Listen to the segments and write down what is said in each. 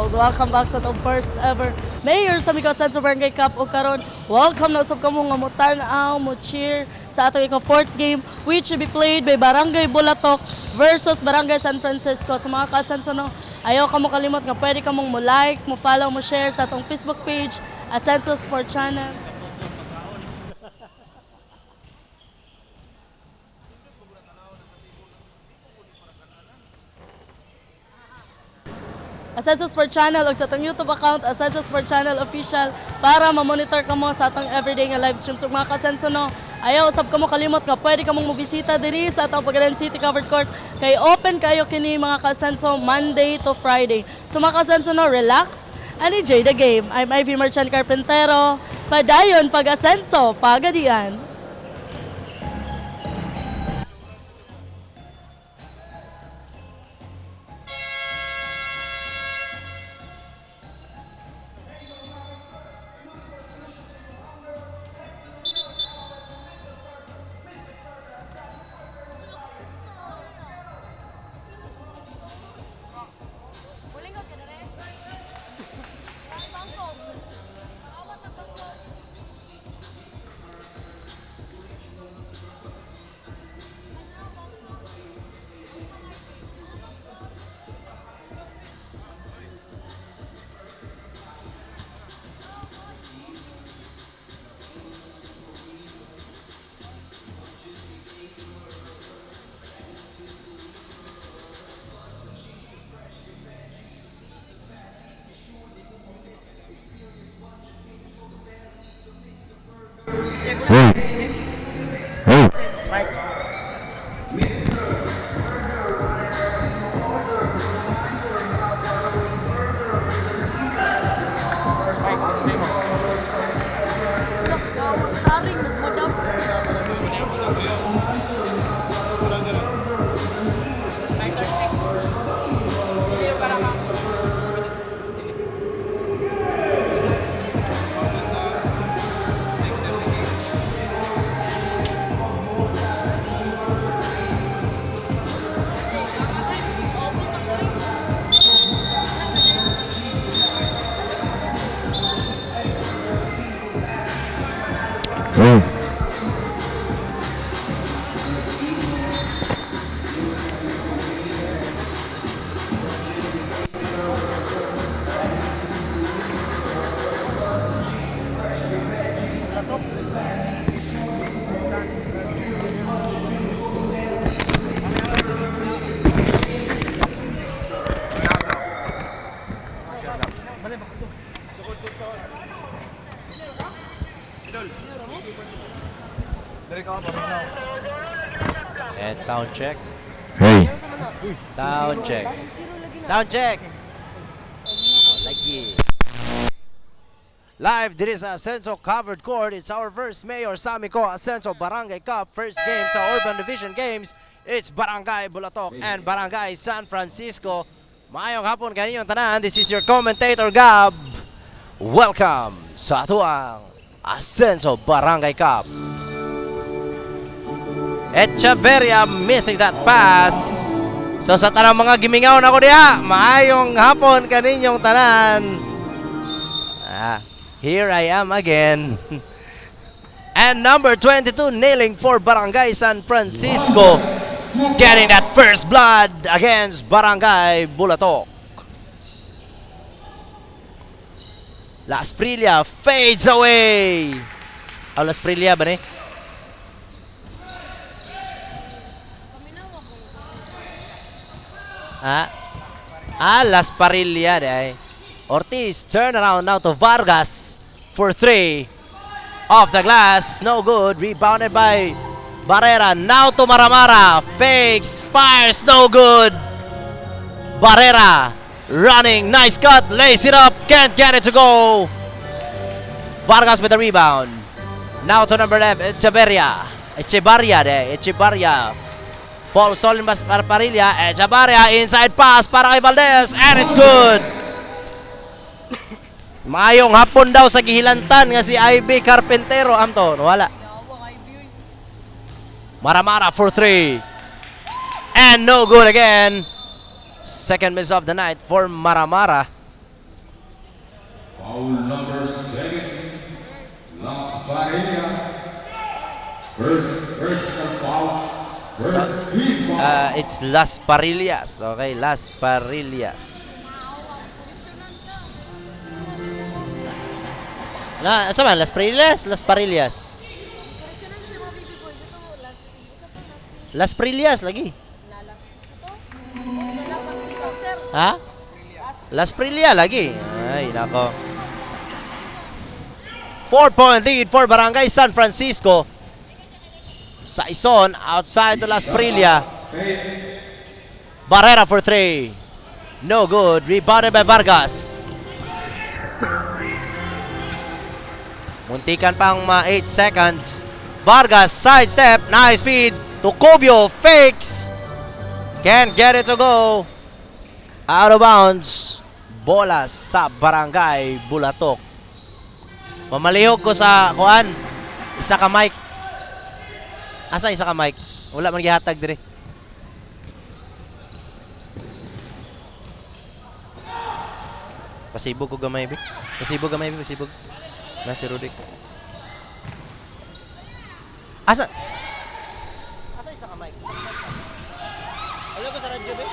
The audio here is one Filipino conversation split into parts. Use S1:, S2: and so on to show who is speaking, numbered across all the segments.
S1: ug welcome back sa itong first ever Mayor sa Mico Ascenso Barangay Cup. O karon, welcome na usab kamo nga mo tan-aw, mo cheer sa atong ika-4th game which will be played by Barangay Bulatok versus Barangay San Francisco. Sa mga ka-Ascenso, no, ayaw ka mo kalimot nga pwede ka mong mo-like, mo-follow, mo-share sa atong Facebook page, Ascenso Sport Channel. Ascenso Sport Channel o sa atong YouTube account, Ascenso Sport Channel Official, para ma-monitor ka mo sa atong everyday nga live stream. So mga ka-Ascenso, no, ayaw usab ka mo kalimot nga pwede ka mong mobisita diri sa atong Pagalan City Covered Court kay open kayo kini mga ka-Ascenso Monday to Friday. So mga ka-Ascenso, no, relax and enjoy the game. I'm Ivy Merchant Carpintero, padayon pag-Ascenso, pagadian.
S2: And sound check.
S3: Hey.
S2: Sound check. Sound check. Lagi. Live diri sa Ascenso Covered Court. It's our first Mayor Samico Ascenso Barangay Cup first game sa Urban Division Games. It's Barangay Bulatok and Barangay San Francisco. Maayong hapon kaninyong tanan. This is your commentator Gab. Welcome sa atuang Ascenso Barangay Cup. Echeverria missing that pass. So sa tanang mga gimingaw na ko diha, maayong hapon kaninyong tanan. Here I am again. And number 22 nailing for Barangay San Francisco, getting that first blood against Barangay Bulatok. Las Prilia fades away. Las Prilia ba ni? Las Parilla day. Ortiz turn around now to Vargas for 3. Off the glass, no good. Rebounded by Barrera. Now to Maramara. Fakes, fires, no good. Barrera running, nice cut, lays it up, can't get it to go. Vargas with the rebound. Now to number 11, Echevarria. Ball stolen by Parilla. Echevarria inside pass para kay Valdez, and it's good. Mayong hapon daw sa gihilantan nga si Ivy Carpintero. Amton, wala. Maramara for 3. And no good again. Second miss of the night for Maramara.
S3: Foul number 7, Las Parellas. First personal foul. First team foul.
S2: It's Las Parellas. Okay, Las Parellas. Asa man? Las Parellas? Las Parellas?
S4: Koreksyonan sa mga baby boys. Ito, last week. Ito,
S2: Las Parellas lagi.
S4: lalas. Ito, sa lapang bitaw, sir.
S2: Ha? Las Parellas lagi. Ay, nako. 4-point lead for Barangay San Francisco. Saison outside to Las Parellas. Barrera for 3. No good. Rebounded by Vargas. Muntikan pang 8 seconds. Vargas sidestep. Nice feed to Cubio. Fakes. Can't get it to go. Out of bounds. Bola sa Barangay Bulatok. Mamalihog ko sa kuan. Isa ka mic. Asa isa ka mic? Wala man gihatag dire. Pasibog ko gamay bi. Pasibog gamay bi, pasibog. Na si Rudik. Asa isa ka mic? Wala ko sa radyo bi.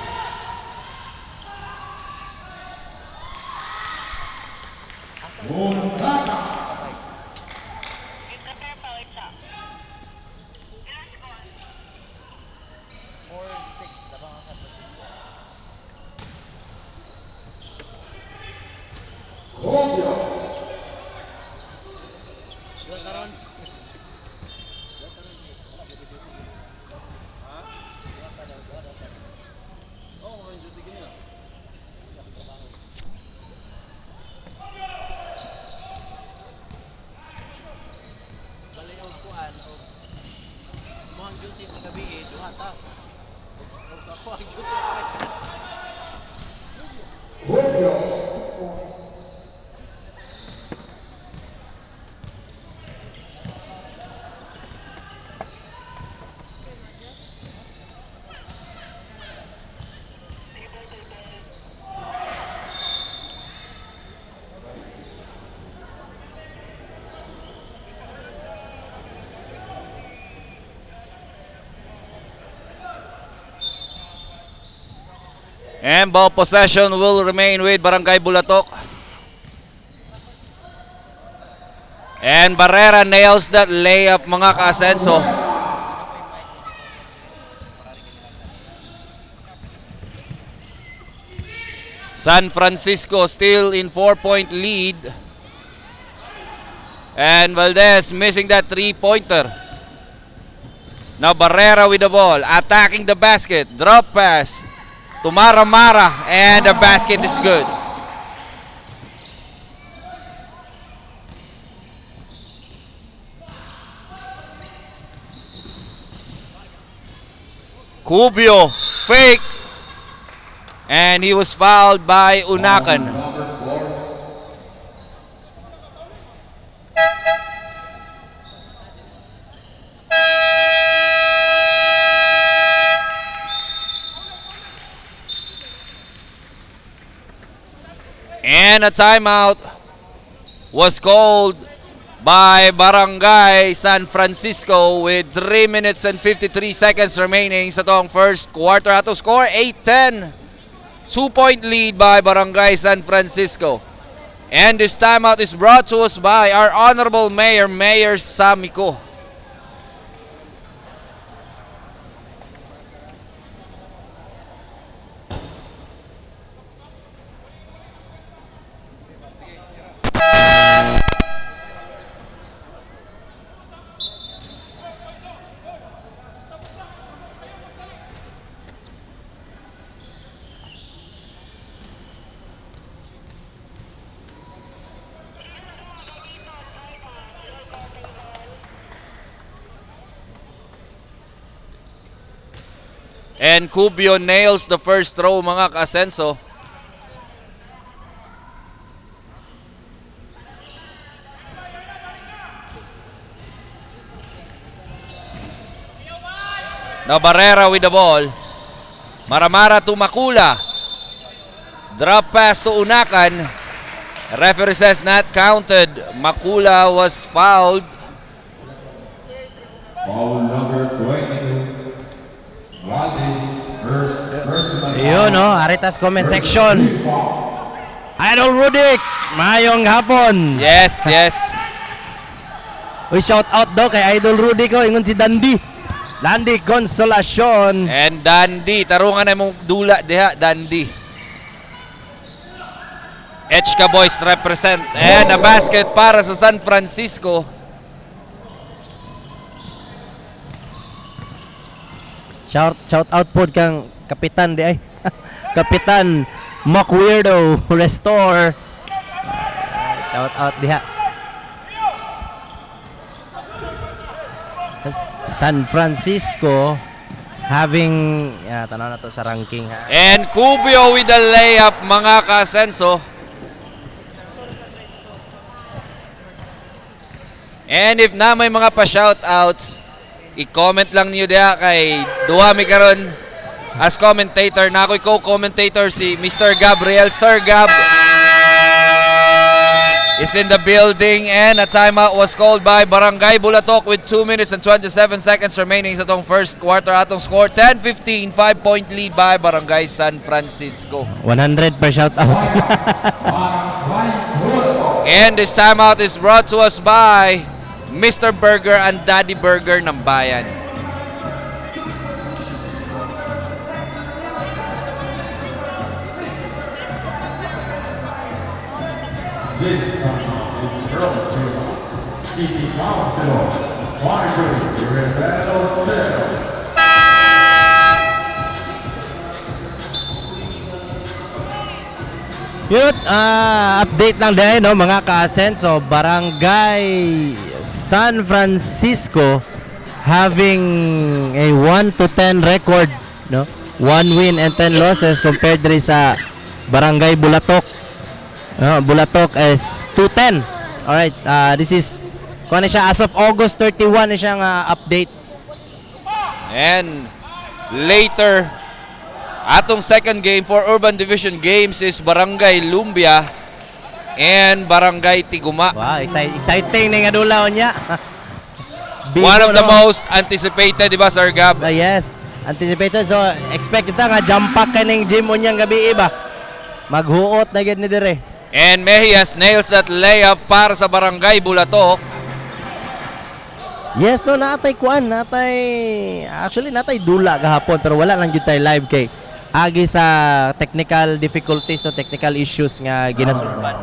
S5: And ball possession will remain with Barangay Bulatok. And Barrera nails that layup, mga ka-Asenso. San Francisco still in 4-point lead. And Valdez missing that 3-pointer. Now Barrera with the ball, attacking the basket, drop pass to Mara, and the basket is good. Cubio, fake, and he was fouled by Unakan.
S3: Number 4.
S5: And a timeout was called by Barangay San Francisco with 3 minutes and 53 seconds remaining sa tong first quarter. Ato score 8-10. 2-point lead by Barangay San Francisco. And this timeout is brought to us by our Honorable Mayor, Mayor Samico. And Cubio nails the first throw, mga ka-Asenso. Now Barrera with the ball. Mara to Makula. Drop pass to Unakan. Referee says not counted. Makula was fouled.
S3: Foul number 22. Valdez, personal
S2: Yun, no? Aritas comment section. Idol Rudik, mayong hapon.
S5: Yes, yes.
S2: Uy, shout out daw kay Idol Rudik ko. Ingon si Dandy. Dandy Consolacion.
S5: And Dandy, tarungan na mong dula diha, Dandy. HK Boys represent. And a basket para sa San Francisco.
S2: Shout out po kang Kapitan di ay. Kapitan Mock Weirdo Restore. Shout out diha. San Francisco having tanaw na to sa ranking ha.
S5: And Cubio with the layup, mga kasenso. And if na may mga pa-shoutouts, i-comment lang niyo diha kay Duwami karon as commentator. Na ako'y co-commentator si Mr. Gabriel. Sir Gab is in the building and a timeout was called by Barangay Bulatok with 2 minutes and 27 seconds remaining sa tong first quarter. Atong score 10-15, 5-point lead by Barangay San Francisco.
S2: 100 per shout out.
S5: And this timeout is brought to us by Mr. Burger and Daddy Burger ng Bayan.
S3: This timeout is brought to you by City Council, Marjorie Rivero Sales.
S2: Yun, update lang din no mga ka-Asenso. Barangay San Francisco having a 1-10 record, no? 1 win and 10 losses compared rin sa Barangay Bulatok. Bulatok is 2-10. Alright, this is kung ano siya as of August 31 na siyang update.
S5: And later, atong second game for Urban Division Games is Barangay Lumbia and Barangay Tiguma.
S2: Wow, exciting na nga dulaw niya.
S5: One of the most anticipated, di ba, Sir Gab?
S2: Yes, anticipated. So, expect kita nga jump pack ka ng gym mo niyang gabi iba. Maghuot na gid ni dire.
S5: And Mejias nails that layup para sa Barangay Bulatok.
S2: Yes, no, natay actually natay dula gahapon pero wala lang gyud tay live kay agi sa technical difficulties no, technical issues nga ginasulbad.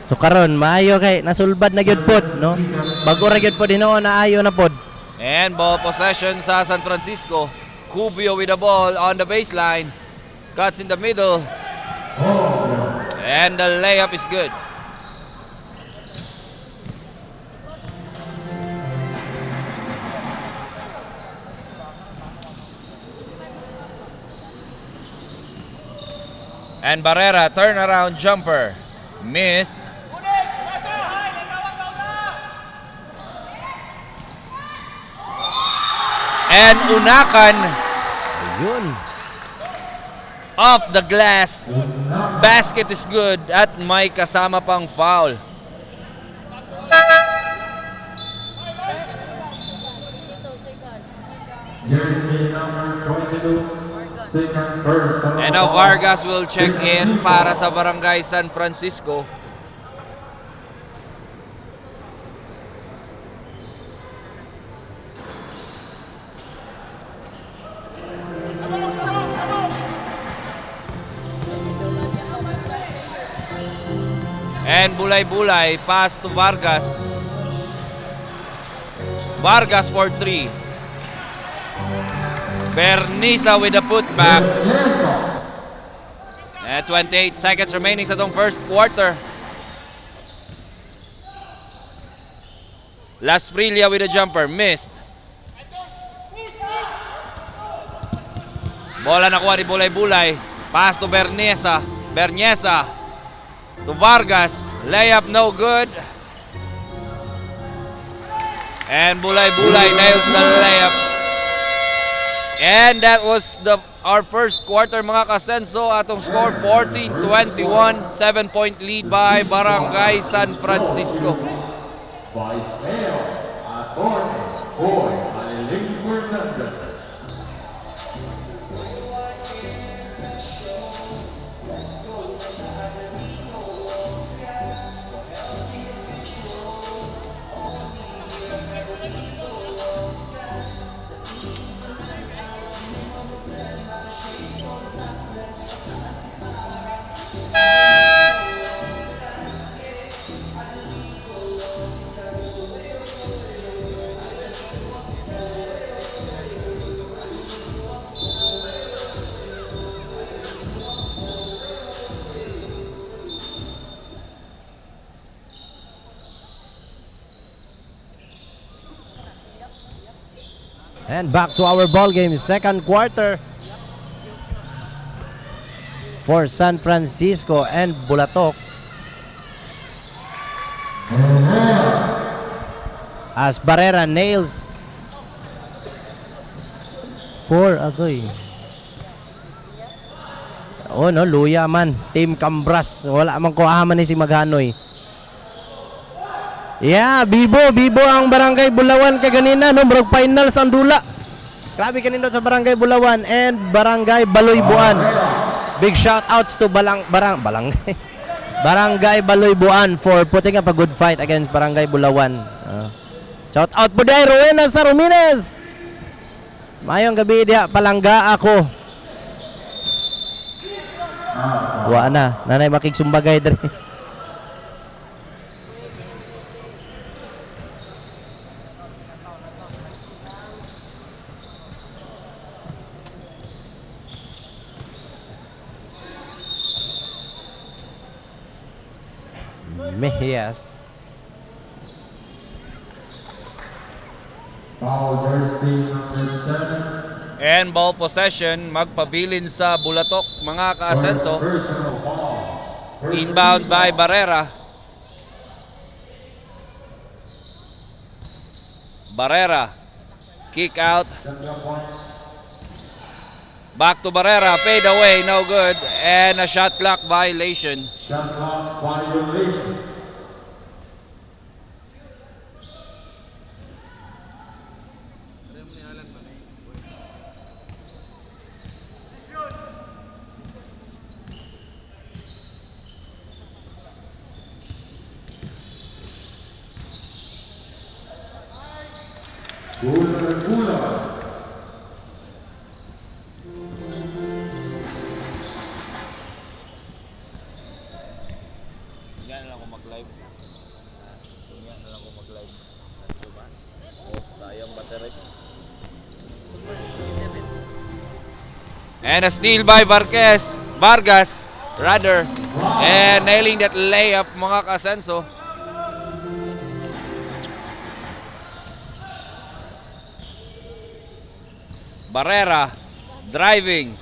S2: So karon maayo kay nasulbad na gyud pod, no? Bago ra gyud pod hinuon na ayo na pod.
S5: And ball possession sa San Francisco. Cubio with the ball on the baseline. Cuts in the middle. And the layup is good. And Barrera, turnaround jumper. Missed. And Unakan
S2: Ayun.
S5: off the glass. Basket is good at may kasama pang foul.
S3: Jersey number 22, second person.
S5: And now Vargas will check in para sa Barangay San Francisco. And Bulay-Bulay, pass to Vargas. Vargas for 3. Berniza with the putback. And 28 seconds remaining sa tong first quarter. Las Prilia with a jumper, missed. Bola nakuha ni Bulay-Bulay. Pass to Berniza. Berniza to Vargas. Layup no good. And Bulay-Bulay nails the layup. And that was our first quarter mga kasenso. Atong score 14-21. 7-point lead by Barangay San Francisco.
S3: Vice Mayor, Atty. Boy Aliling Fernandez.
S2: And back to our ball game, second quarter for San Francisco and Bulatok. As Barrera nails 4 agoy. Oh no, luya man. Team Cambras. Wala man kuha man ni si Maghanoy. Yeah, Bibo ang Barangay Bulawan kay ganina no, murag finals ang dula. Grabe kanindot sa Barangay Bulawan and Barangay Baloy Buan. Big shout outs to Barangay Baloy Buan for putting up a good fight against Barangay Bulawan. Shout out po day Rowena Sarumines. Mayong gabi dia palangga ako. Wa na, nanay makigsumbagay diri. Mejias.
S3: Foul jersey number 7.
S5: And ball possession, magpabilin sa Bulatok mga kaasenso.
S3: Personal foul.
S5: Inbound by Barrera. Barrera, kick out. Back to Barrera, fade away, no good. And a shot clock violation.
S3: Shot clock violation. Gula.
S5: Yan lang ako mag-live. Yan lang ako mag-live. Sayang battery. And a steal by Vargas, and nailing that layup mga kasenso. Barrera driving.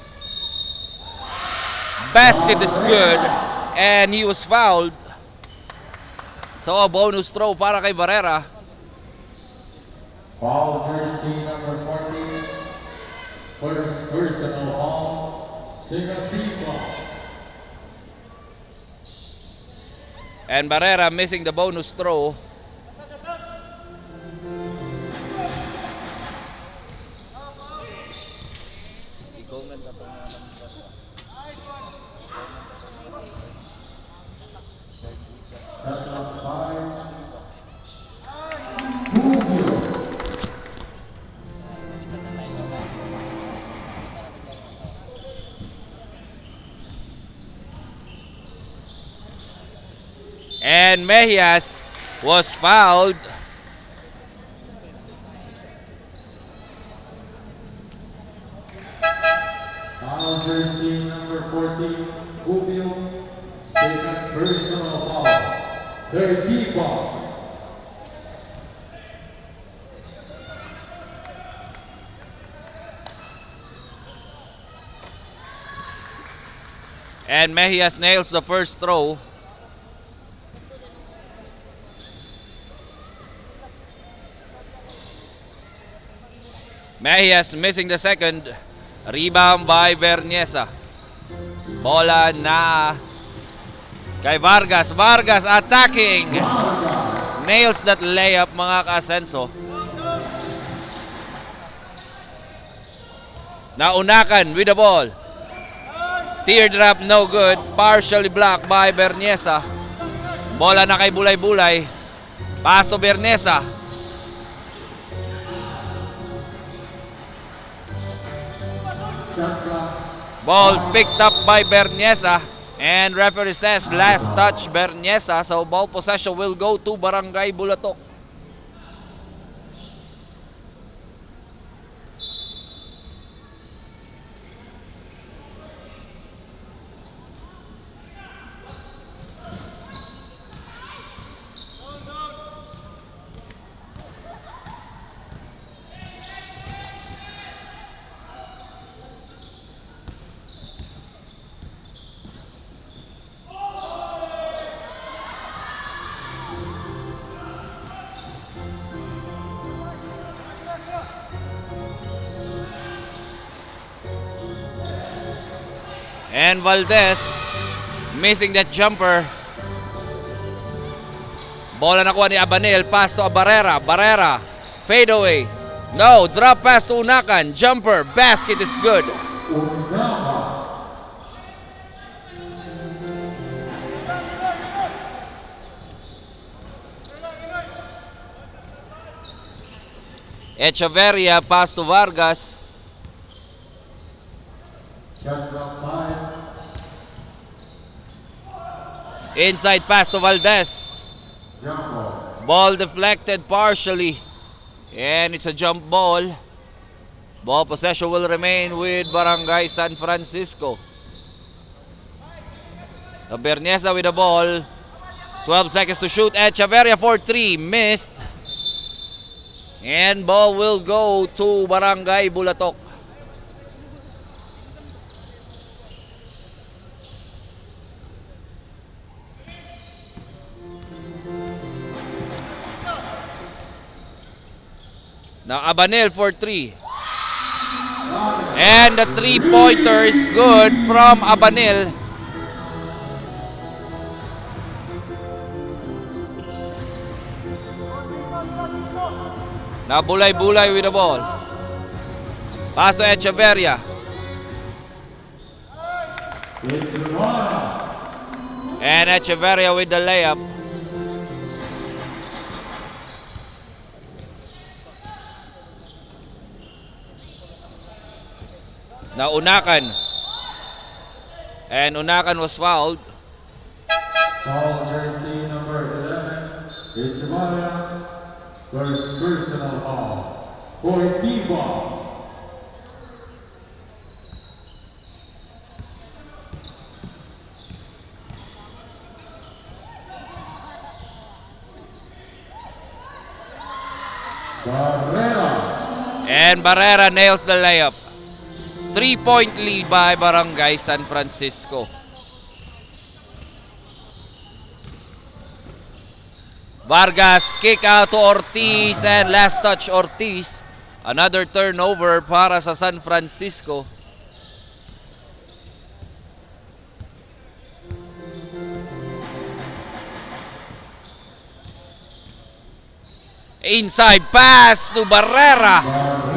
S5: Basket is good and he was fouled. So a bonus throw para kay Barrera.
S3: Foul jersey number 40. First personal foul. Singapore.
S5: And Barrera missing the bonus throw.
S3: That's on 5.
S5: And Mejias was fouled.
S3: Foul jersey number 40. Rubio. Second personal foul. Third foul.
S5: And Mejias nails the first throw. Mejias missing the second. Rebound by Berniesa. Bola na kay Vargas. Vargas attacking. Nails that layup mga ka-Asenso. Naunakan with the ball. Teardrop no good. Partially blocked by Berniesa. Bola na kay Bulay-Bulay. Paso Berniesa. Ball picked up by Berniesa. And referee says last touch Berniesa. So ball possession will go to Barangay Bulatok. And Valdez missing that jumper. Bola nakuha ni Abanil. Pass to Barrera. Barrera. Fade away. No. Drop pass to Unakan. Jumper. Basket is good. Echeverria. Pass to Vargas. Inside pass to Valdez. Ball deflected partially. And it's a jump ball. Ball possession will remain with Barangay San Francisco. Berniesa with the ball. 12 seconds to shoot. Echeverria for 3. Missed. And ball will go to Barangay Bulatok. Now Abanil for 3. And the 3-pointer is good from Abanil. Now Bulay-Bulay with the ball. Pass to Echeverria. And Echeverria with the layup. Now Unakan. And Unakan was fouled.
S3: Foul jersey number 11, Echevarria. First personal foul for D-ball. Barrera.
S5: And Barrera nails the layup. 3-point lead by Barangay San Francisco. Vargas kick out to Ortiz and last touch Ortiz. Another turnover para sa San Francisco. Inside pass to Barrera.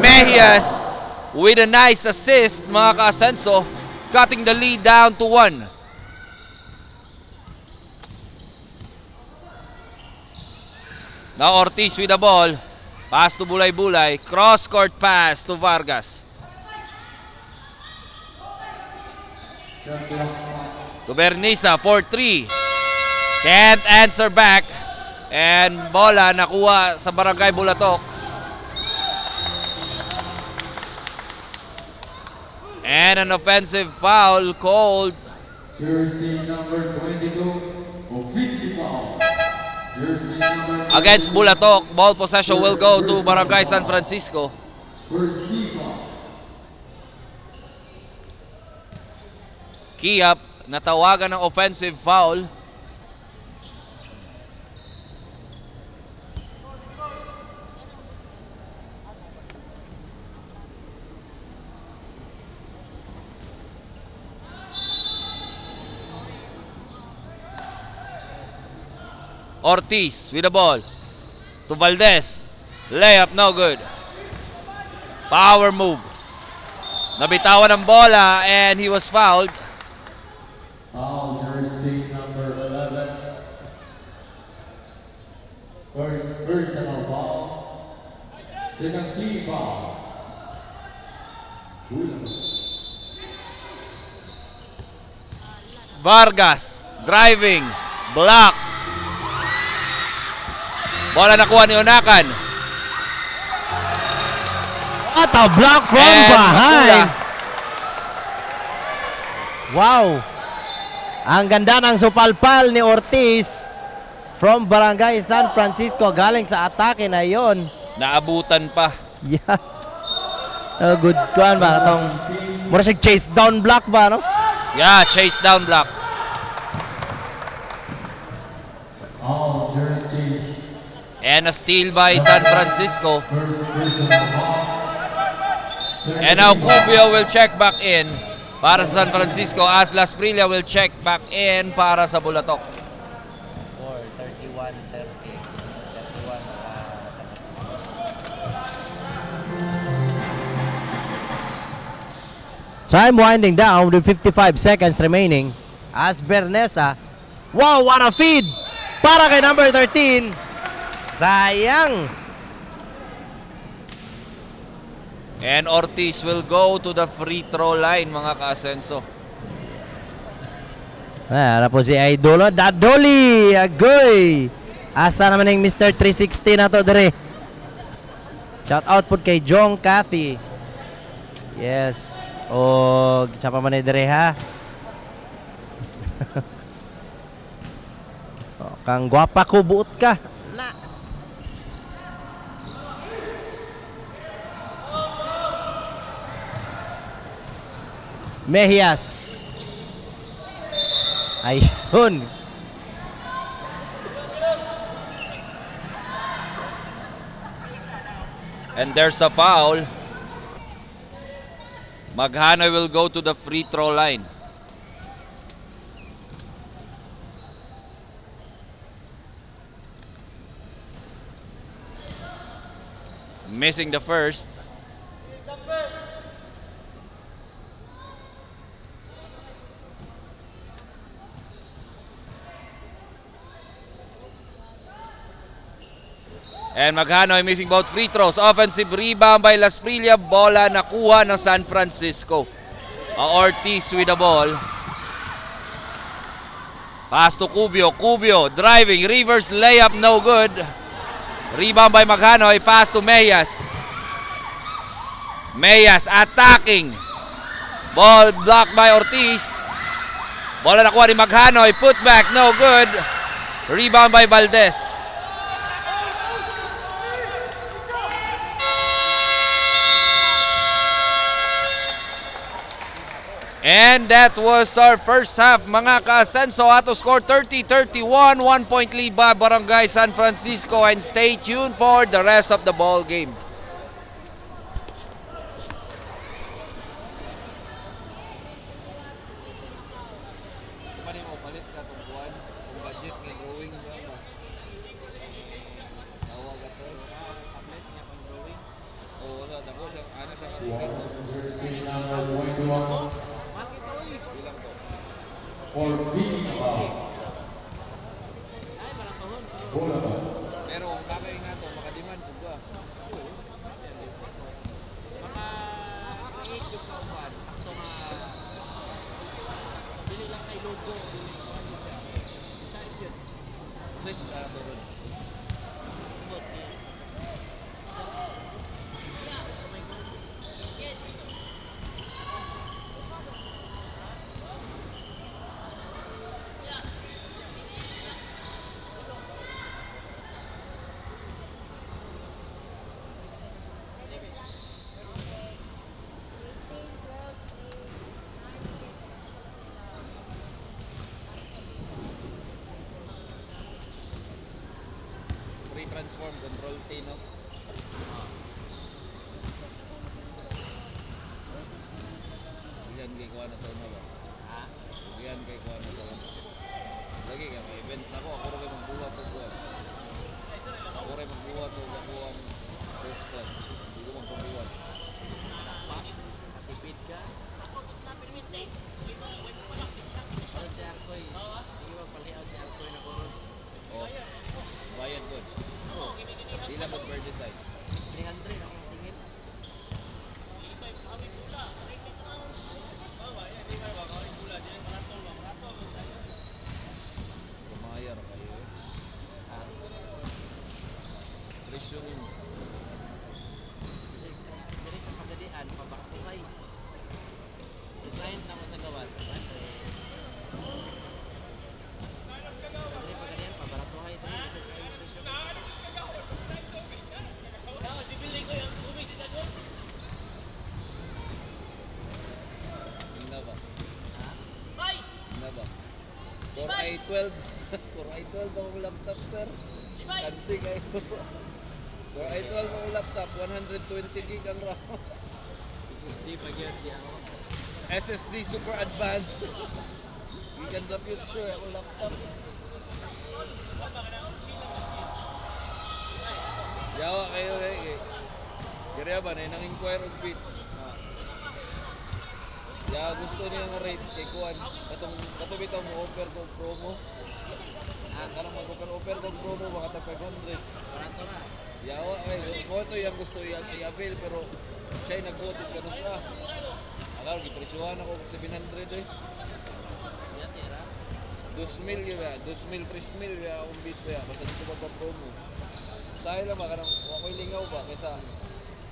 S5: Mejias with a nice assist mga ka-Asenso. Cutting the lead down to 1. Now Ortiz with the ball. Pass to Bulay-Bulay. Cross-court pass to Vargas. To Berniesa for 3. Can't answer back. And bola nakuha sa Barangay Bulatok. And an offensive foul called.
S3: Jersey number 22, offensive foul. Jersey number
S5: Against Bulatok. Ball possession will go to Barangay San Francisco.
S3: first D-ball.
S5: Kiap natawagan ng offensive foul. Ortiz with the ball. To Valdez. Layup, no good. Power move. Nabitawan ng bola and he was fouled.
S3: Foul jersey number 11. First personal foul. Second team foul.
S5: Vargas driving. Block. Bola nakuha ni Unakan.
S2: At a block from
S5: And
S2: behind.
S5: Makula.
S2: Wow. Ang ganda ng supalpal ni Ortiz from Barangay San Francisco galing sa atake na yon.
S5: Naabutan pa.
S2: Yeah. Good kuan ba itong mura siya chase down block ba no?
S5: Yeah, chase down block.
S3: Foul jersey.
S5: And a steal by San Francisco.
S3: First personal foul.
S5: And now Cubio will check back in para sa San Francisco as Las Prillas will check back in para sa Bulatok.
S2: Or 31-30. 31 San Francisco. Time winding down with 55 seconds remaining as Bernesa. Wow, what a feed! Para kay number 13. Sayang!
S5: And Ortiz will go to the free throw line mga ka-Asenso.
S2: Ano po si Idolo. Dadoli! Agoy! Asa naman yung Mr. 360 na to dire. Shout out po kay Jong Cathy. Yes. O isa pa man dire ha. O, kang gwapa ko buot ka. Na. Mejias. Ayun.
S5: And there's a foul. Maghanoy will go to the free throw line. Missing the first. And Maghanoy missing both free throws. Offensive rebound by Las Prillas. Bola nakuha ng San Francisco. Ortiz with the ball. Pass to Cubio. Cubio driving. Reverse layup, no good. Rebound by Maghanoy. Pass to Mejas. Mejas attacking. Ball blocked by Ortiz. Bola nakuha ni Maghanoy. Put back, no good. Rebound by Valdez. And that was our first half mga ka-Asenso. Ato score 30-31. 1 point lead by Barangay San Francisco. And stay tuned for the rest of the ball game.
S3: Jersey number 21. For being foul. Boulevard.
S5: Pero kung kakay nga ito, makadiman po ba? Mga 8 yung kauban, sakto nga sili lang kay logo. Isa yun. Isa yung sarado ron. Transform, control T, no? Yan kay kuha na sa una ba? Ha? Yan kay kuha na sa una. Lagi ka, may event ako. Ako rin magbuhat o buhat. Ako rin magbuhat o gabuhan. First time. Hindi ko magpabuhat.
S2: Matipid ka. Parang si Arkoy. Sige ba, palihaw si Arkoy na kurod.
S5: Oh, bayad ko. Di lang mag-birthday side.
S2: 300 ako tingin.
S5: Kumayar kayo eh. Presyo rin.
S2: Kasi diri sa pagadian, pabaratuhay. Design naman sa gawas. Diri pagadian, pabaratuhay. Diri sa presyo.
S5: Tingnan ba?
S2: Ha?
S5: Tingnan ba? Core i12. Core i12 akong laptop, sir. Kansing kayo. Core i12 akong laptop. 120 gig ang RAM.
S2: SSD pag-yat di ako.
S5: SSD super advanced. Gikan sa future akong laptop. Yawa kayo eh. Kaya ba, nang-inquire og bit. Ya gusto niya nga rate kay Kuan. Katong bitaw mo offer ko promo. Karang mag-offer ko promo mga tag 500.
S2: Barato na.
S5: Yawa ay mo to yang gusto i-avail pero siya nag-vote kano siya. Akala gipresyuhan ako 700 eh.
S2: Yan tira.
S5: 2,000 ya, 2,000 3,000 ya ang bit ya basta dito ba promo. Say lang ba kanang wa ko'y lingaw ba kaysa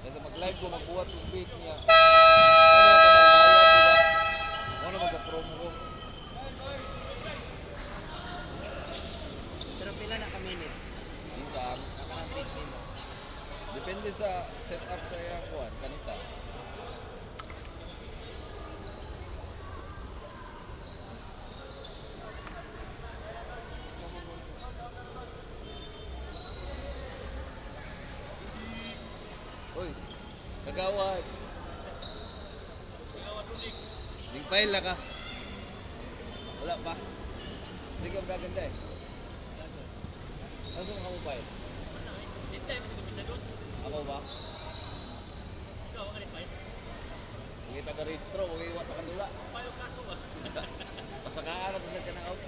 S5: mag-live ko magbuhat og bit niya. Ano magka-promo ko?
S2: Pero pila na ka minutes?
S5: Minsan,
S2: Nakarang bit mo.
S5: depende sa setup sa iyang kuan kanita. Uy, kagawad. Nagpail na ka. Wala pa. Hindi ka gaganda eh. Nasaan ka mo file? Ako ba? Hindi taga-restro, huwag iwa takandula. Pasakaan ako sa kanang out.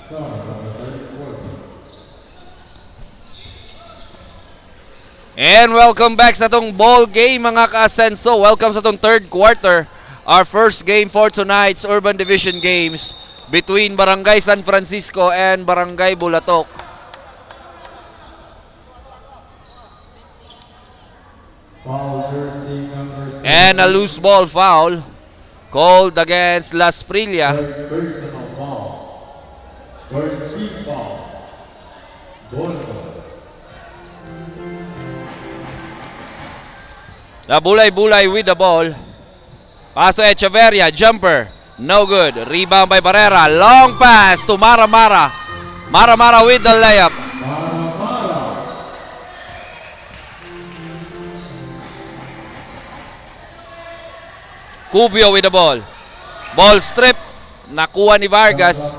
S3: Start of the third quarter.
S5: And welcome back sa tong ball game mga ka-Asenso. Welcome sa tong third quarter. Our first game for tonight's Urban Division Games between Barangay San Francisco and Barangay Bulatok.
S3: Foul jersey number 7.
S5: And a loose ball foul called against Las Prillas.
S3: Third personal foul. First team foul. Bolton.
S5: Nabulay-bulay with the ball. Pass to Echeverria, jumper, no good. Rebound by Barrera, long pass to Mara Mara. Mara Mara with the layup.
S3: Mara.
S5: Cubio with the ball. Ball strip, nakuha ni Vargas.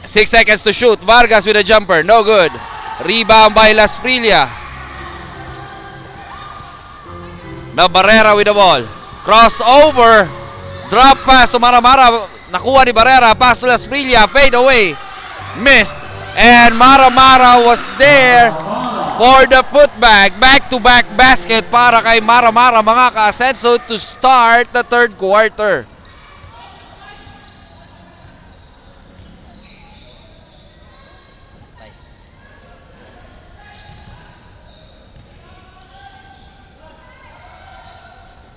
S5: 6 seconds to shoot. Vargas with a jumper, no good. Rebound by Las Prillas. Now Barrera with the ball. Crossover. Drop pass to Mara Mara. Nakuha ni Barrera. Pass to Las Prillas. Fade away. Missed. And Mara Mara was there for the putback. Back-to-back basket para kay Mara Mara mga ka-Asenso to start the third quarter.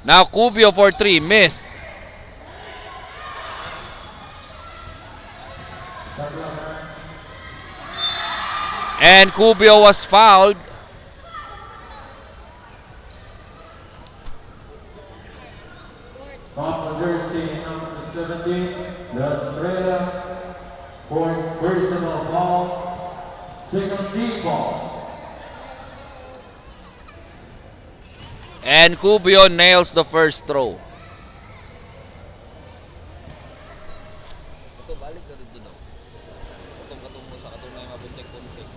S5: Now Cubio for 3, missed. And Cubio was fouled.
S3: Foul jersey number 17. Las Prillas. Fourth personal foul. Second team foul.
S5: And Cubio nails the first throw. Ito, balik na rin doon. Katong mo sa katunay nga buntek-buntek.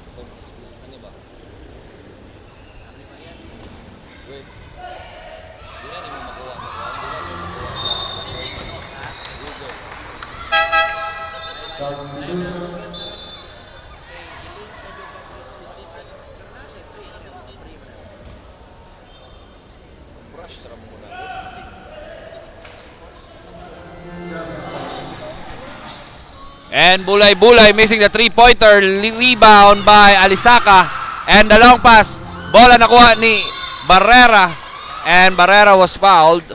S5: Ano ba? Wait. Hindi na mo makuha.
S3: Substitution.
S5: Brush sa mo muna. And Bulay-Bulay missing the three-pointer. Rebound by Alisaka. And the long pass. Bola nakuha ni Barrera. And Barrera was fouled.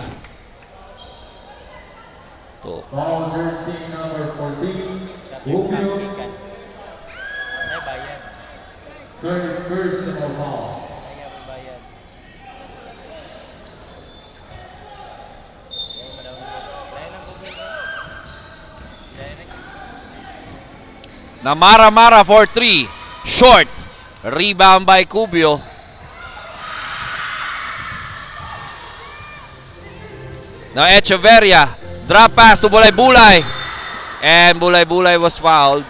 S5: To.
S3: Foul jersey number 14. Rubio. Third personal foul.
S5: Namara-Mara for 3. Short. Rebound by Cubio. Now Echeverria. Drop pass to Bulay-Bulay. And Bulay-Bulay was fouled.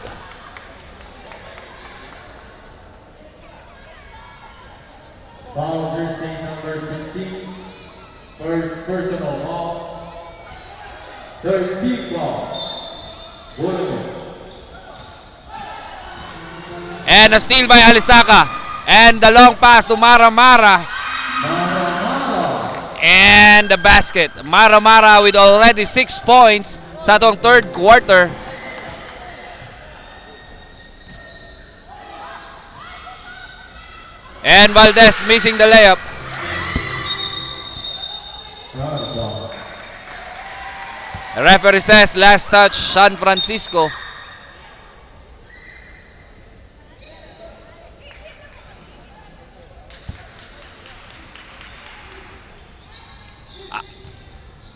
S3: Foul jersey number 16. First personal foul. Third team foul. Bullet.
S5: And a steal by Alisaka. And the long pass to Mara-Mara. And the basket. Mara-Mara with already 6 points sa atong third quarter. And Valdez missing the layup. The referee says last touch San Francisco.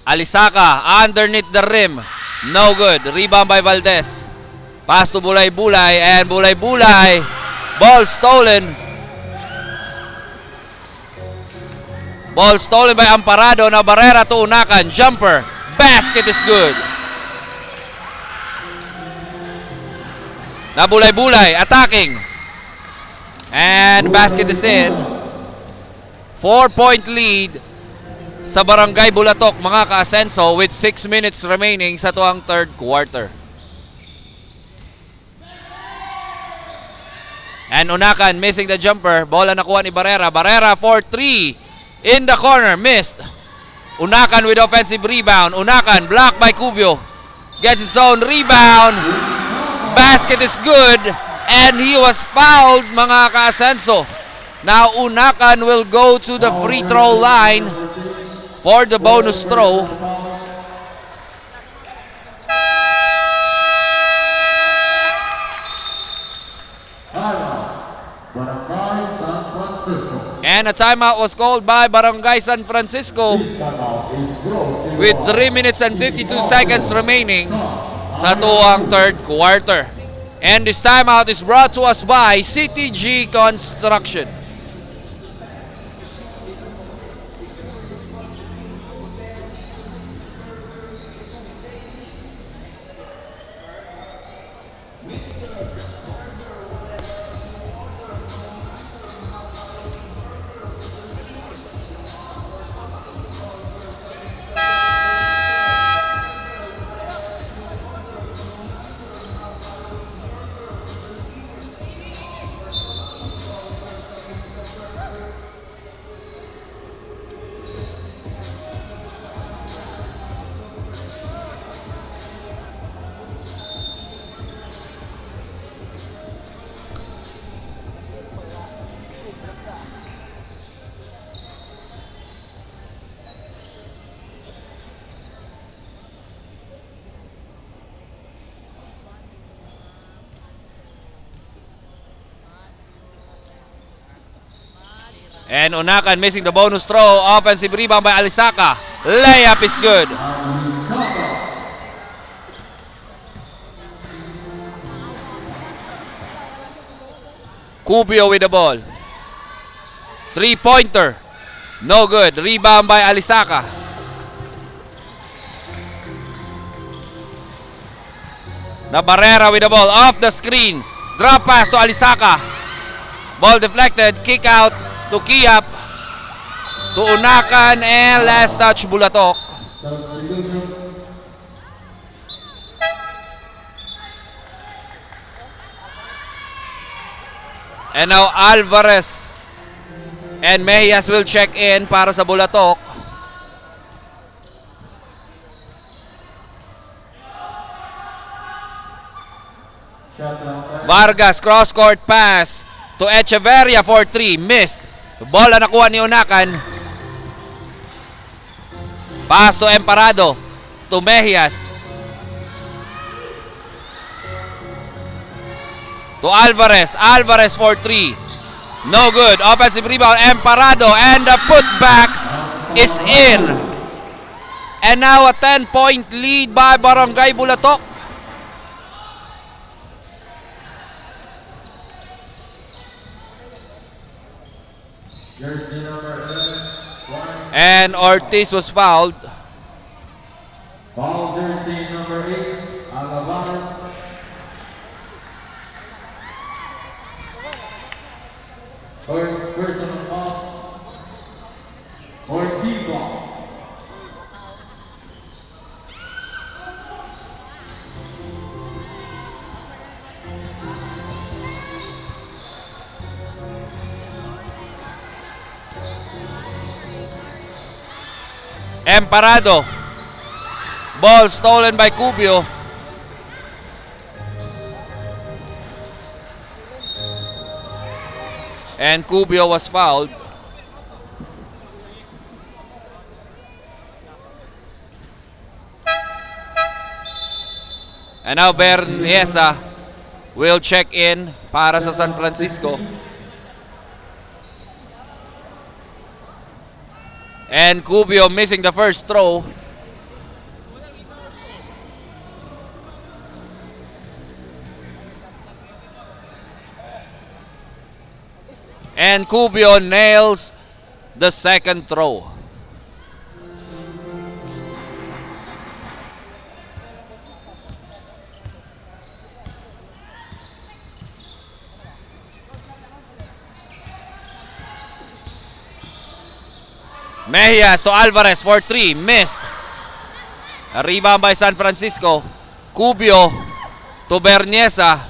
S5: Alisaka underneath the rim. No good. Rebound by Valdez. Pass to Bulay-Bulay. And Bulay-Bulay. Ball stolen. Ball stolen by Amparado. Now Barrera to Unakan. Jumper. Basket is good. Now Bulay-Bulay attacking. And basket is in. 4-point lead sa Barangay Bulatok, mga ka-Asenso, with 6 minutes remaining sa tuang third quarter. And Unakan missing the jumper. Bola nakuha ni Barrera. Barrera for 3. In the corner. Missed. Unakan with offensive rebound. Unakan blocked by Cubio. Gets his own rebound. Basket is good. And he was fouled, mga ka-Asenso. Now Unakan will go to the free throw line for the bonus throw.
S3: Barangay San Francisco.
S5: And a timeout was called by Barangay San Francisco
S3: This timeout is brought to you
S5: with
S3: by
S5: 3 minutes and 52 seconds remaining sa tuwang third quarter. And this timeout is brought to us by CTG Construction. And Unakan missing the bonus throw. Offensive rebound by Alisaka. Layup is good. Cubio with the ball. Three-pointer. No good. Rebound by Alisaka. The Barrera with the ball off the screen. Drop pass to Alisaka. Ball deflected. Kick out to Kiap. To Unakan and last touch Bulatok.
S3: Substitution.
S5: And now Alvarez and Mejias will check in para sa Bulatok.
S3: Shot clock.
S5: Vargas cross-court pass to Echeverria for 3. Missed. Bola nakuha ni Unakan. Pass to Emparado. To Mejias. To Alvarez. Alvarez for 3. No good. Offensive rebound. Emparado. And the putback is in. And now a 10-point lead by Barangay Bulatok.
S3: Jersey number 11. One.
S5: And Ortiz was fouled.
S3: Foul jersey number 8. Alvarez. First personal foul. For P-ball.
S5: Emparado. Ball stolen by Cubio. And Cubio was fouled. And now Berniesa will check in para sa San Francisco. And Cubio missing the first throw. And Cubio nails the second throw. Mejias to Alvarez for 3. Missed. A rebound by San Francisco. Cubio to Berniesa.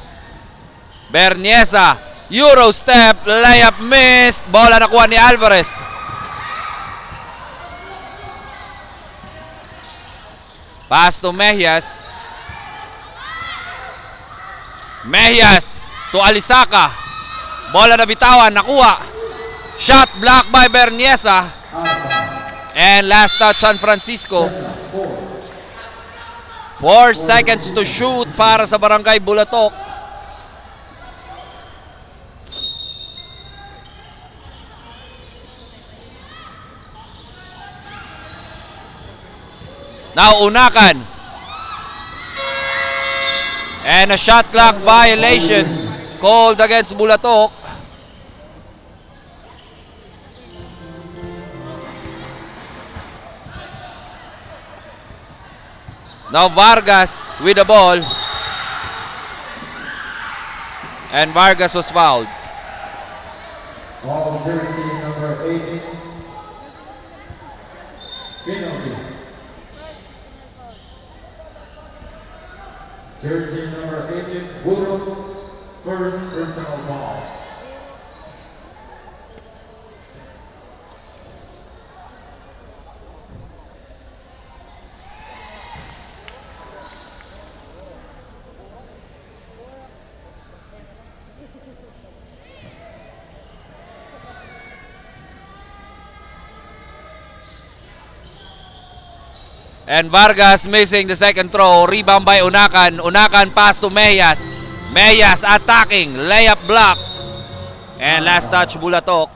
S5: Berniesa. Euro step. Layup missed. Bola nakuha ni Alvarez. Pass to Mejias. Mejias to Alisaka. Bola na bitawan. Nakuha. Shot blocked by Berniesa. And last touch San Francisco. 4 seconds to shoot para sa Barangay Bulatok. Now Unakan. And a shot clock violation called against Bulatok. Now Vargas with the ball. And Vargas was fouled.
S3: Foul jersey number 8. Penalty. Jersey number 8. Buro. First personal foul.
S5: And Vargas missing the second throw. Rebound by Unakan. Unakan pass to Mejias. Mejias attacking. Layup block. And last touch Bulatok.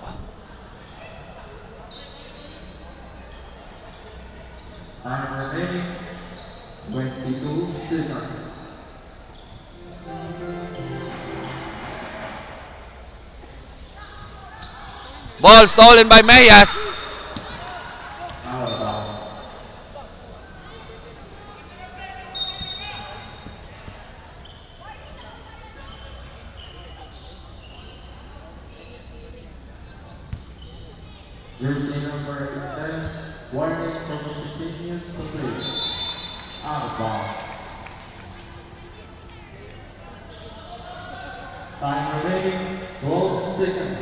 S3: Time remaining 22 seconds.
S5: Ball stolen by Mejias.
S3: Jersey number 10, warning for continuous play. Out of bounds. Time remaining 12 seconds.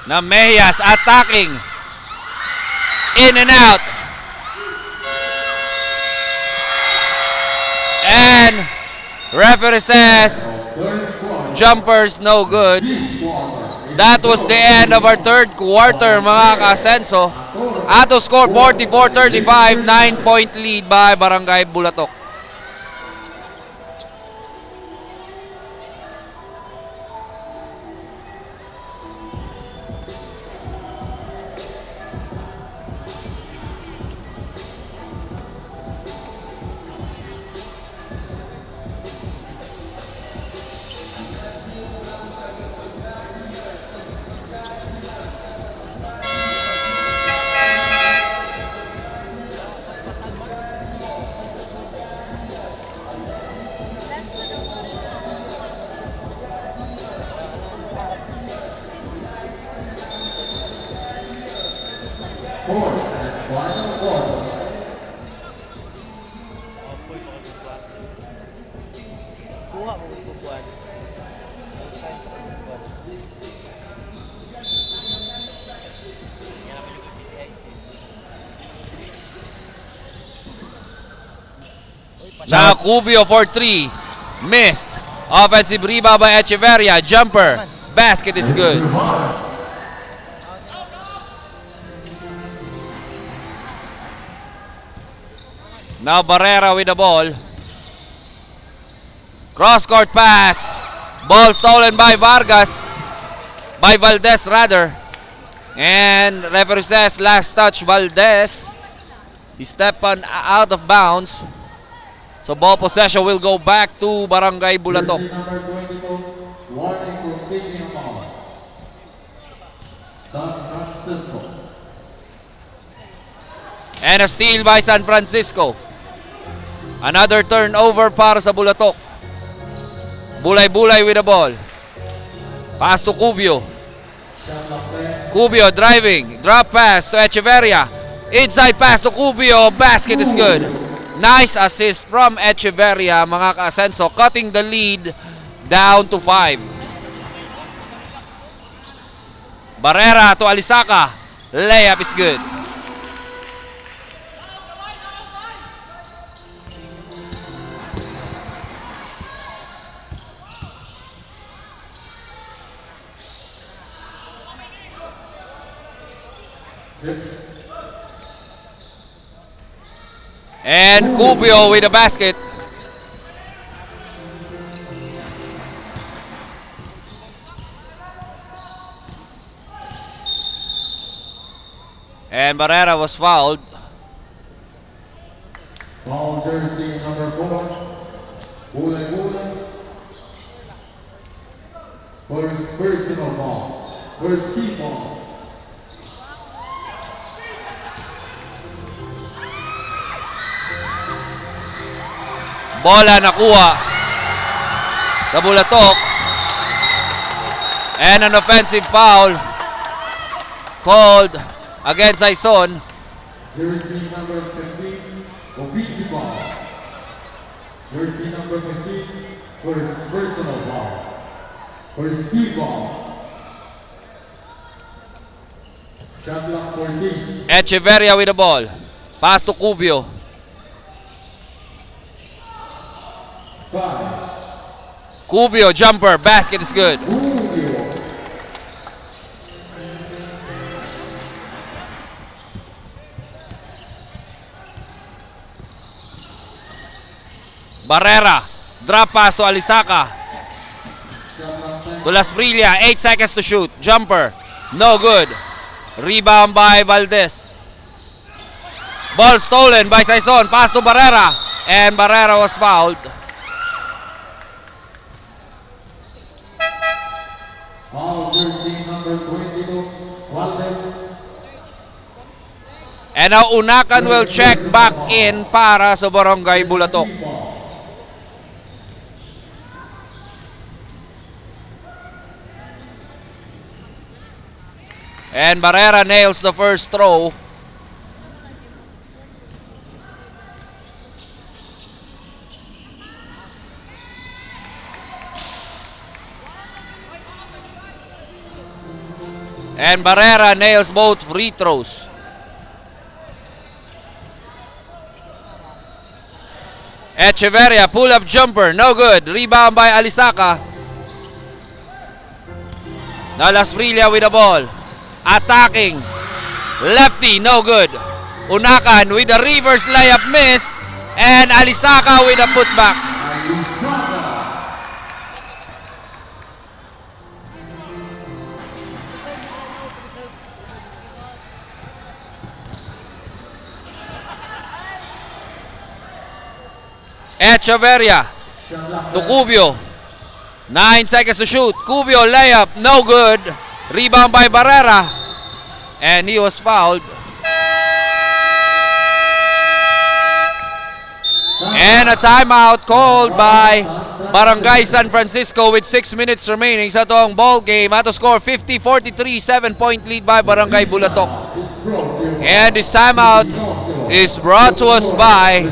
S5: Na Mejias attacking. In and out. And referee says
S3: Third quarter.
S5: jumpers no good.
S3: This quarter is
S5: That was the end of our third quarter, mga ka-Asenso. Ato score 44-35, 9-point lead by Barangay Bulatok.
S3: fourth and final quarter.
S5: Jacubio for 3. Missed. Offensive rebound by Echeverria. Jumper. Basket is good. Now Barrera with the ball. Cross-court pass. Ball stolen by Vargas. By Valdez rather. And referee says last touch Valdez. He stepped on out of bounds. So ball possession will go back to Barangay Bulatok.
S3: Jersey number 22, warning for taking a foul. San Francisco.
S5: And a steal by San Francisco. Another turnover para sa Bulatok. Bulay-bulay with the ball. Pass to Cubio. Cubio driving. Drop pass to Echeverria. Inside pass to Cubio. Basket is good. Nice assist from Echeverria, mga ka-Asenso, cutting the lead down to 5. Barrera to Alisaka. Layup is good. And Cubio with the basket. And Barrera was fouled.
S3: Foul jersey number 4, Bulay Bulay. First personal ball. First key ball.
S5: Bola nakuha sa Bulatok. And an offensive foul called against Aison.
S3: Jersey number 15, Obici ball. Jersey number 15, first personal ball. First key ball. Shot clock for lead.
S5: Echeverria with the ball. Pass to Cubio.
S3: 5.
S5: Cubio jumper. Basket is good.
S3: Julio.
S5: Barrera. Drop pass to Alisaka. To Las Brillas. 8 seconds to shoot. Jumper. No good. Rebound by Valdez. Ball stolen by Saison. Pass to Barrera. And Barrera was fouled.
S3: Foul jersey number 22, Valdez.
S5: And now Unakan will check back in para sa Barangay Bulatok.
S3: Key ball.
S5: And Barrera nails the first throw. And Barrera nails both free throws. Echeverria, pull-up jumper, no good. Rebound by Alisaka. Now Las Brillas with the ball. Attacking. Lefty, no good. Unakan with the reverse layup missed. And Alisaka with a putback. Echeverria to Cubio. 9 seconds to shoot. Cubio layup, no good. Rebound by Barrera. And he was fouled. And a timeout called by Barangay San Francisco with 6 minutes remaining sa toong ball game. At to score 50-43, 7-point lead by Barangay Bulatok. And this timeout is brought to us by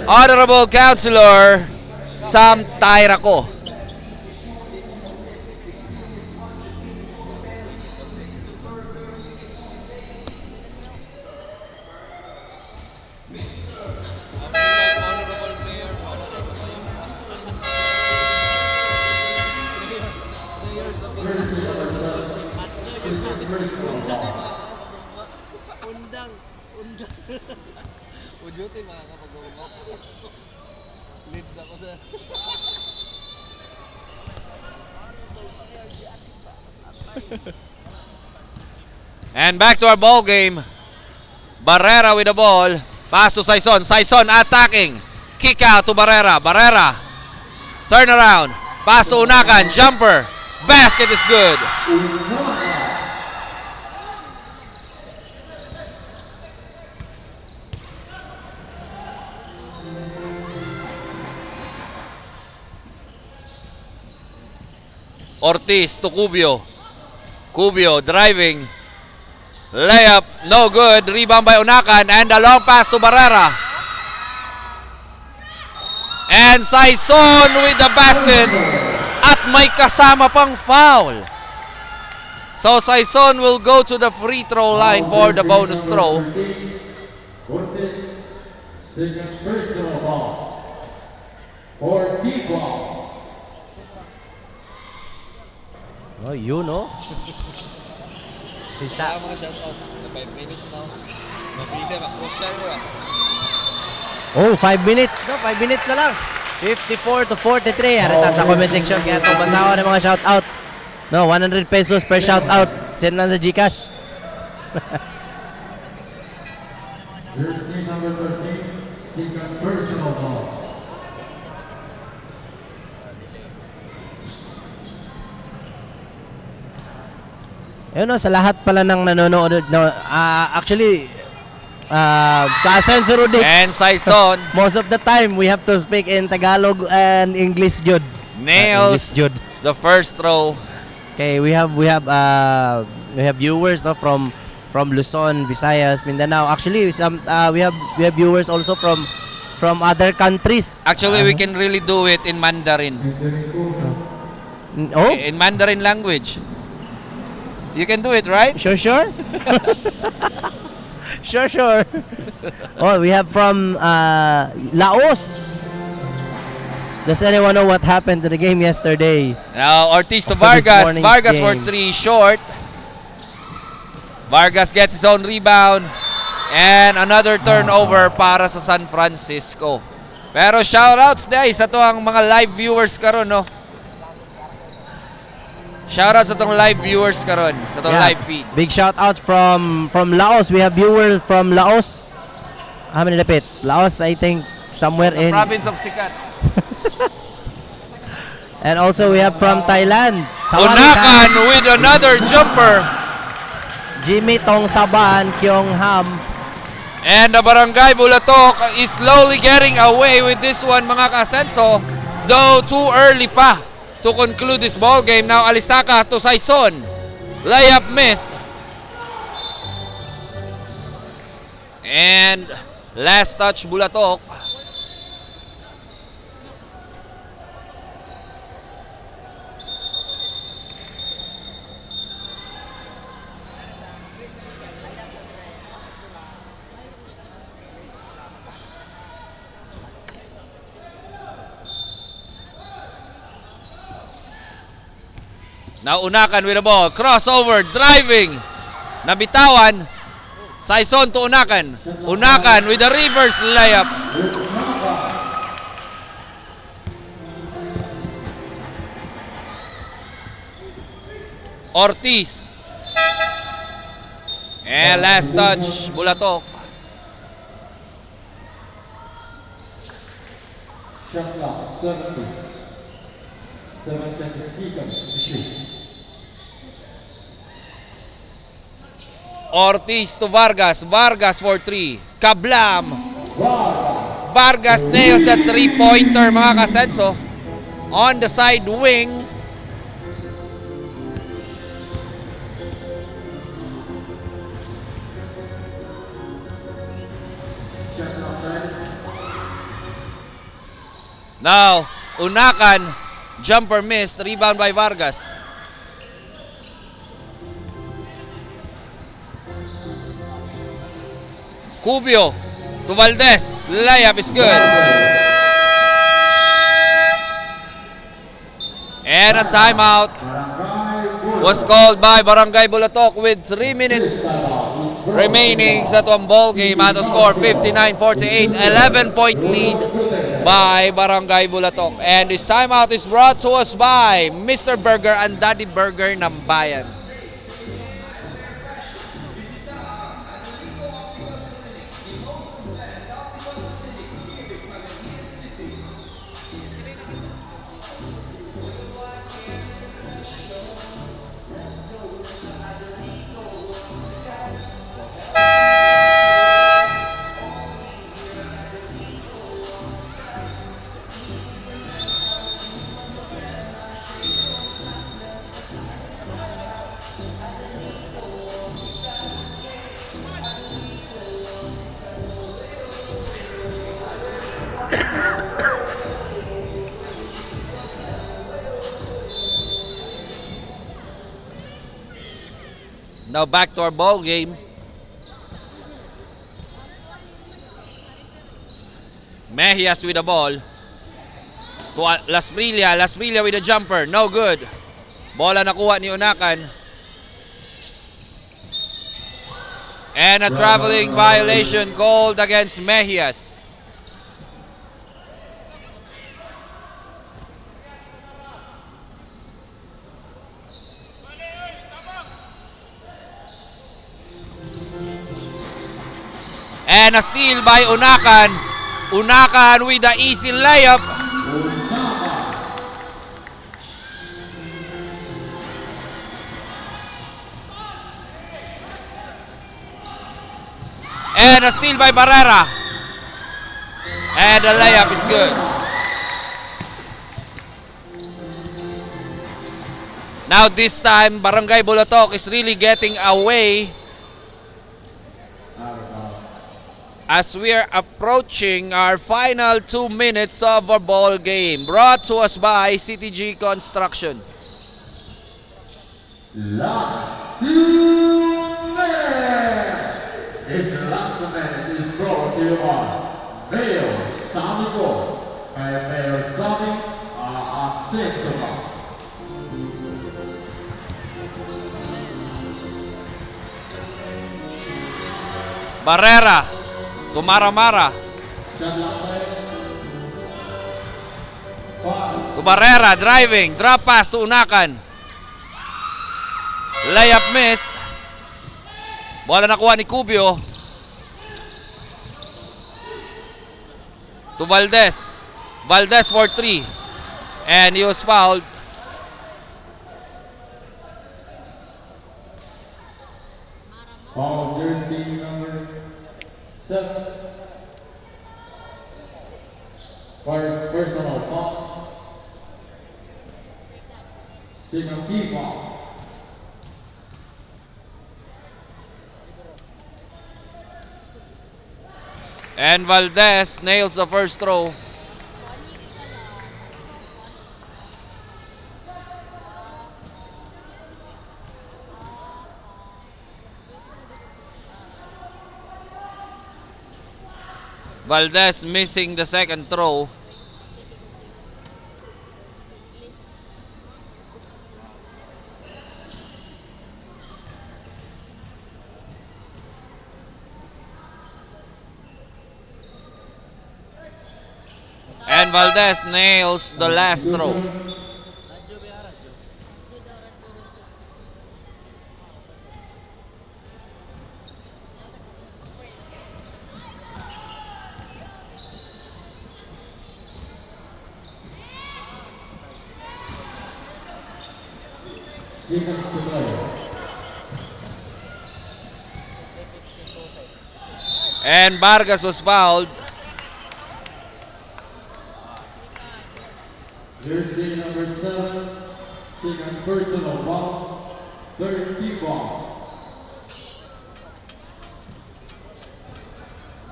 S5: Honorable Councilor Sam Tairaco. And back to our ball game. Barrera with the ball. Pass to Saison. Saison attacking. Kick out to Barrera. Barrera. Turn around. Pass to Unakan. Jumper. Basket is good. Ortiz to Cubio. Cubio driving. Layup, no good. Rebound by Unakan. And a long pass to Barrera. And Saison with the basket. At may kasama pang foul. So Saison will go to the free throw line for the bonus throw.
S3: Cortez, second personal ball for Tigua.
S2: Oh, yun, no? Isa. Oh, 5 minutes, no? 5 minutes na lang. 54-43. Arita sa comment section. Kaya itong basawa ng mga shoutout. No, 100 pesos per shoutout. Send lang sa GCash.
S3: Jersey number 13, second personal ball.
S2: Ayun, no, sa lahat pala ng nanonood. No, actually, Kasenso Rudik.
S5: And Saison
S2: Most of the time, we have to speak in Tagalog and English, Jud.
S5: nails
S2: English, Jud.
S5: the first throw.
S2: Okay, we have viewers, no, from Luzon, Visayas, Mindanao. Actually, we have viewers also from other countries.
S5: Actually, we can really do it in Mandarin.
S2: Oh,
S5: In Mandarin language. You can do it, right?
S2: sure. Sure. Oh, we have from Laos. Does anyone know what happened to the game yesterday?
S5: Now, Ortiz to
S2: This
S5: Vargas.
S2: morning's
S5: Vargas for
S2: game.
S5: 3 short. Vargas gets his own rebound. And another turnover para sa San Francisco. Pero shoutouts guys sa to ang mga live viewers karon, no? Shoutouts sa tong live viewers karon, sa tong live feed.
S2: Big shout outs from Laos. We have viewers from Laos. How many repeat? Laos, I think somewhere in.
S5: Province of Sikat.
S2: And also we have from Thailand.
S5: Unakan with another jumper.
S2: Jimmy Tong Saban, Kyong Ham.
S5: And the Barangay Bulatok is slowly getting away with this one, mga kasenso. Though too early pa to conclude this ball game. Now Alisaka to Saison. Layup missed. And last touch Bulatok. Now Unakan with the ball. Crossover, driving. Nabitawan. Saison to Unakan. Unakan with the reverse layup. Ortiz. And last touch, Bulatok.
S3: Shot clock 70. 7 seconds to shoot.
S5: Ortiz to Vargas. Vargas for 3. Kablam!
S3: Vargas.
S5: Vargas nails the three-pointer, mga kasenso. On the side wing.
S3: Shot clock 30.
S5: Now, Unakan, jumper missed, rebound by Vargas. Cubio to Valdez, layup is good. And a timeout was called by Barangay Bulatok with 3 minutes remaining sa tuwang ball game at the score 59-48, 11-point lead by Barangay Bulatok. And this timeout is brought to us by Mr. Burger and Daddy Burger ng Bayan. Now back to our ball game. Mejias with the ball. To Las Brilla. Las Brilla with a jumper. No good. Bola nakuha ni Unakan. And a traveling violation called against Mejias. And a steal by Unakan. Unakan with the easy layup. And a steal by Barrera. And the layup is good. Now this time, Barangay Bulatok is really getting away as we are approaching our final 2 minutes of our ball game. Brought to us by CTG Construction.
S3: Last 2 minutes. This last minute is brought to you by Mayor Sami Gold and Mayor Sami Asensova.
S5: Barrera to Maramara.
S3: Shot clock 5.
S5: To Barrera, driving, drop pass to Unakan. Layup missed. Bola nakuha ni Cubio. To Valdez. Valdez for 3. And he was fouled.
S3: Foul jersey number 7. First personal foul. Signal P foul.
S5: And Valdez nails the first throw. Valdez missing the second throw. And Valdez nails the last throw.
S3: Seconds to play.
S5: And Vargas was fouled.
S3: Jersey number 7, second personal foul, third team foul.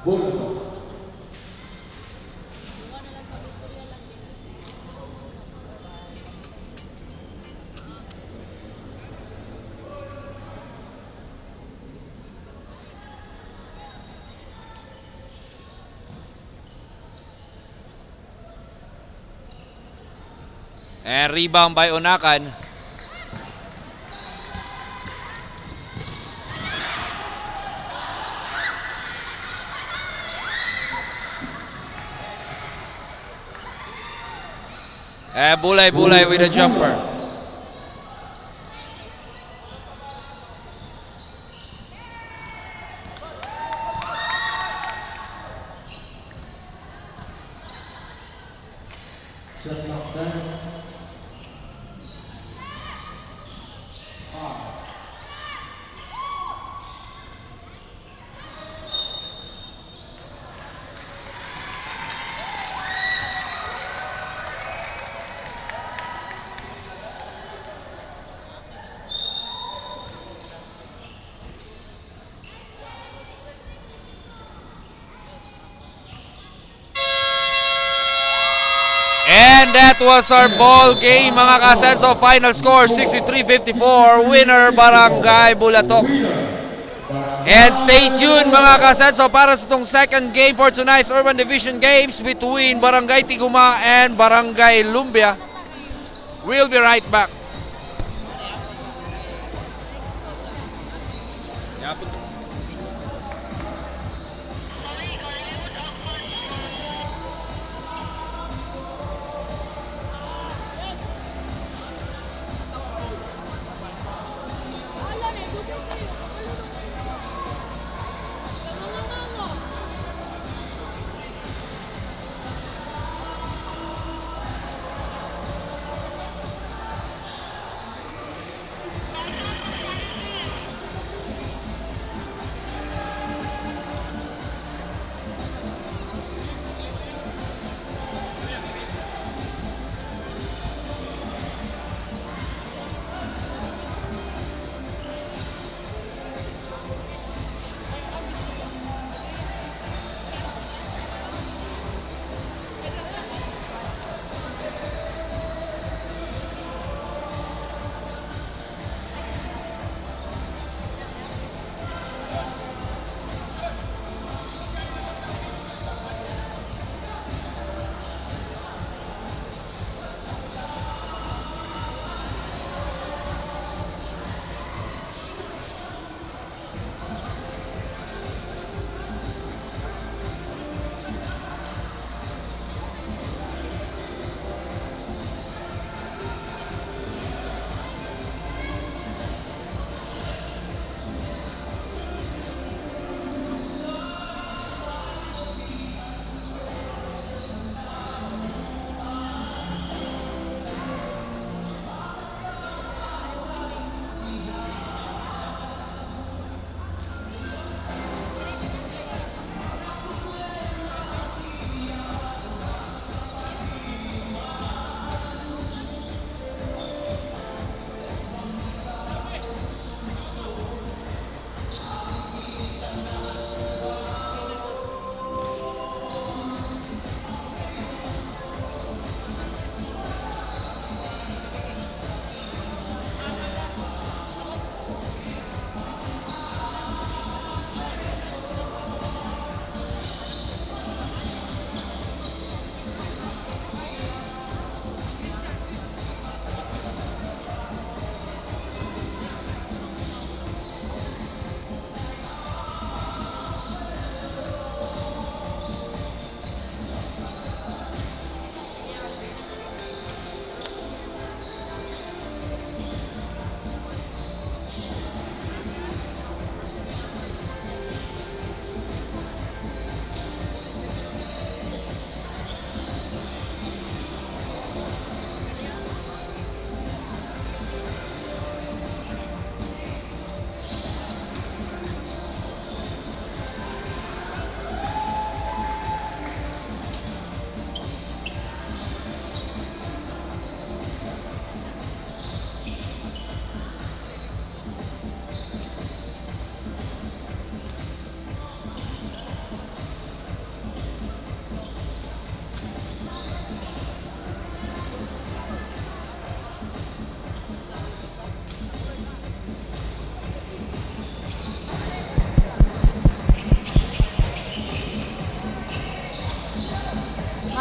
S3: Boulevard.
S5: And rebound by Unakan. And Bulay with a jumper.
S3: Shot clock 10.
S5: And that was our ball game, mga kasenso. Final score 63-54. Winner Barangay Bulatok. And stay tuned, mga kasenso, para sa itong second game for tonight's Urban Division Games between Barangay Tiguma and Barangay Lumbia. We'll be right back.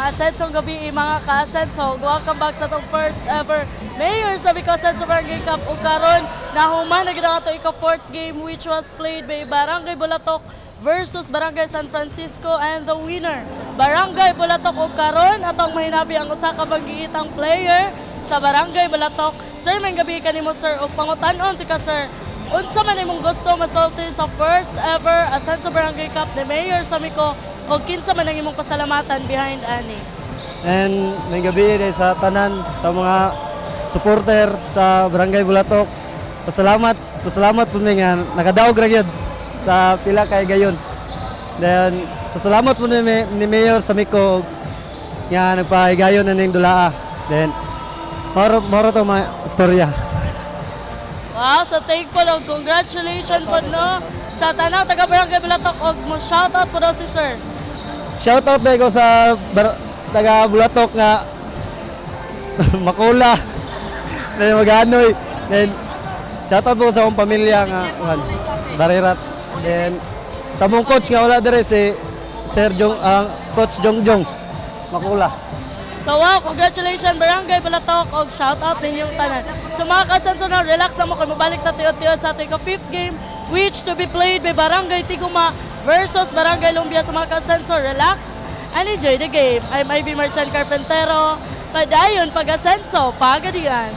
S1: Asensong gabi mga ka-Asenso. Welcome back sa itong first ever Mayor sa Asenso Barangay Cup. O karon nahuman na ginawa ito ika-4th game which was played by Barangay Bulatok versus Barangay San Francisco, and the winner, Barangay Bulatok. O karon atong mahinabi ang usa ka magiitang player sa Barangay Bulatok. Sir, may gabi kanimo sir, og pangutan-on tika sir, unsa man imong gusto masulti sa first ever Asenso Barangay Cup ni Mayor Samico, o kinsa man ang imong pasalamatan behind ani?
S6: And may gabi din sa tanan, sa mga supporter sa Barangay Bulatok. Pasalamat po nga nakadaog ra gyud sa pila kay gayon. Then pasalamat po ni Mayor Samico nga nagpahigayon na ning dulaa. Then moro to mga istorya.
S1: Wow, so thankful og congratulations po no sa tanaw taga Barangay Bulatok, og mo shoutout po daw si sir.
S6: Shoutout day ko sa taga Bulatok nga Makula. Then Maganoy. Then shoutout po sa akong pamilya nga Barirat. Then sa mong coach nga wala dire si Sir Jong, Coach Jongjong Makula.
S1: So wow, congratulations Barangay Bulatok, og shoutout ninyong tanan. So mga ka-Asenso na, relax na mo kay mabalik na tiyot-tiyot sa ating 5th game which to be played by Barangay Tiguma versus Barangay Lumbia. Sa mga ka-Asenso, relax and enjoy the game. I'm Ivy Merchant Carpentero, padayon pag-Asenso, pagadian.